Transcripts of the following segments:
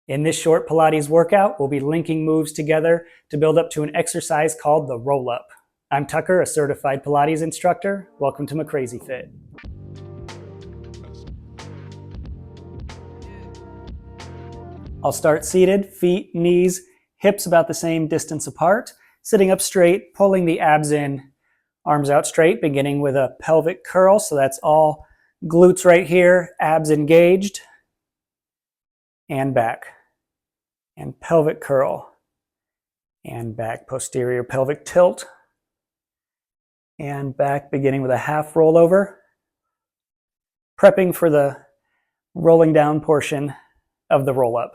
In this short Pilates workout, we'll be linking moves together to build up to an exercise called the roll-up. I'm Tucker, a certified Pilates instructor. Welcome to McCrazy Fit. I'll start seated, feet, knees, hips about the same distance apart, sitting up straight, pulling the abs in, arms out straight, beginning with a pelvic curl. So that's all glutes right here, abs engaged, and back. And pelvic curl, and back, posterior pelvic tilt, and back, beginning with a half rollover, prepping for the rolling down portion of the roll-up.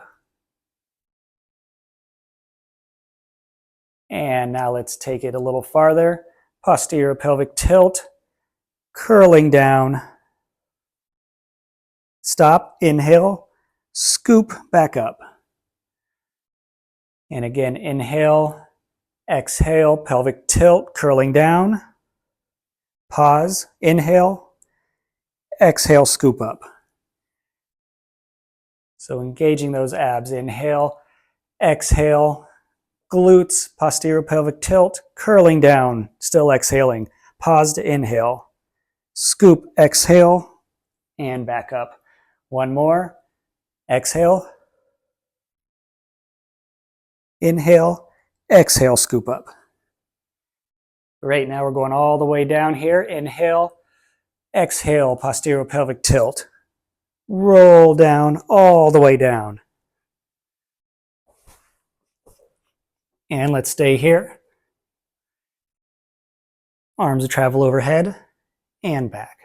And now let's take it a little farther, posterior pelvic tilt, curling down, stop, inhale, scoop back up. And again, inhale, exhale, pelvic tilt, curling down, pause, inhale, exhale, scoop up. So engaging those abs, inhale, exhale, glutes, posterior pelvic tilt, curling down, still exhaling, pause to inhale, scoop, exhale, and back up. One more, exhale, inhale, exhale, scoop up. Great, now we're going all the way down here. Inhale, exhale, posterior pelvic tilt. Roll down, all the way down. And let's stay here. Arms travel overhead and back.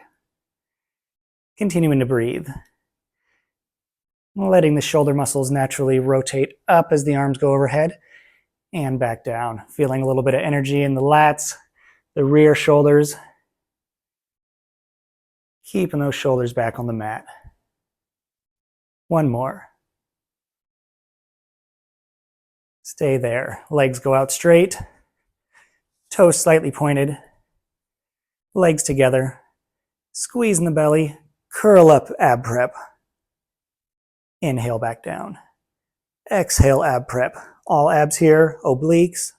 Continuing to breathe. Letting the shoulder muscles naturally rotate up as the arms go overhead and back down. Feeling a little bit of energy in the lats, the rear shoulders. Keeping those shoulders back on the mat. One more. Stay there. Legs go out straight. Toes slightly pointed. Legs together. Squeeze in the belly. Curl up, ab prep. Inhale back down. Exhale, ab prep. All abs here, obliques,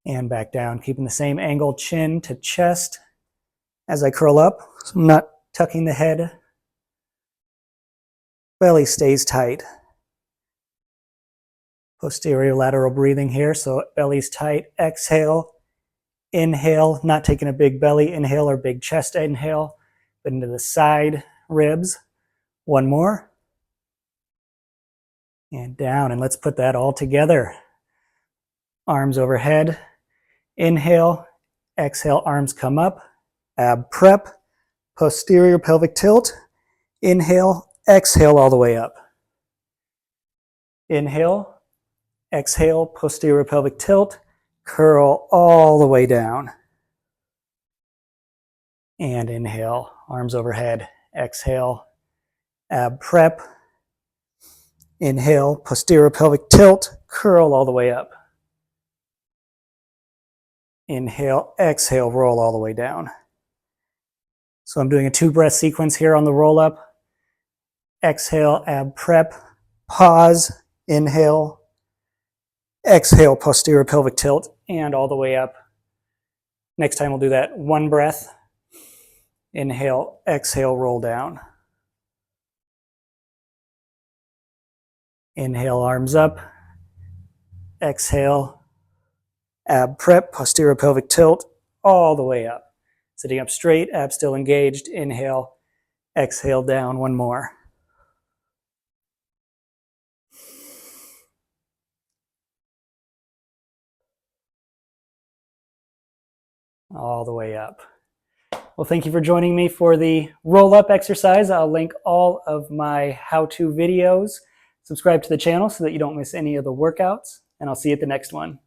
and back down. Keeping the same angle, chin to chest as I curl up. So I'm not tucking the head. Belly stays tight. Posterior lateral breathing here, so belly's tight. Exhale, inhale, not taking a big belly inhale or big chest inhale, but into the side ribs. One more. And down, and let's put that all together. Arms overhead, inhale, exhale, arms come up, ab prep, posterior pelvic tilt, inhale, exhale all the way up. Inhale, exhale, posterior pelvic tilt, curl all the way down. And inhale, arms overhead, exhale, ab prep, inhale, posterior pelvic tilt, curl all the way up. Inhale, exhale, roll all the way down. So I'm doing a 2-breath sequence here on the roll up. Exhale, ab prep, pause, inhale, exhale, posterior pelvic tilt, and all the way up. Next time we'll do that 1 breath. Inhale, exhale, roll down. Inhale, arms up. Exhale, ab prep, posterior pelvic tilt, all the way up. Sitting up straight, abs still engaged. Inhale, exhale, down. One more. All the way up. Well, thank you for joining me for the roll-up exercise. I'll link all of my how-to videos. Subscribe to the channel so that you don't miss any of the workouts, and I'll see you at the next one.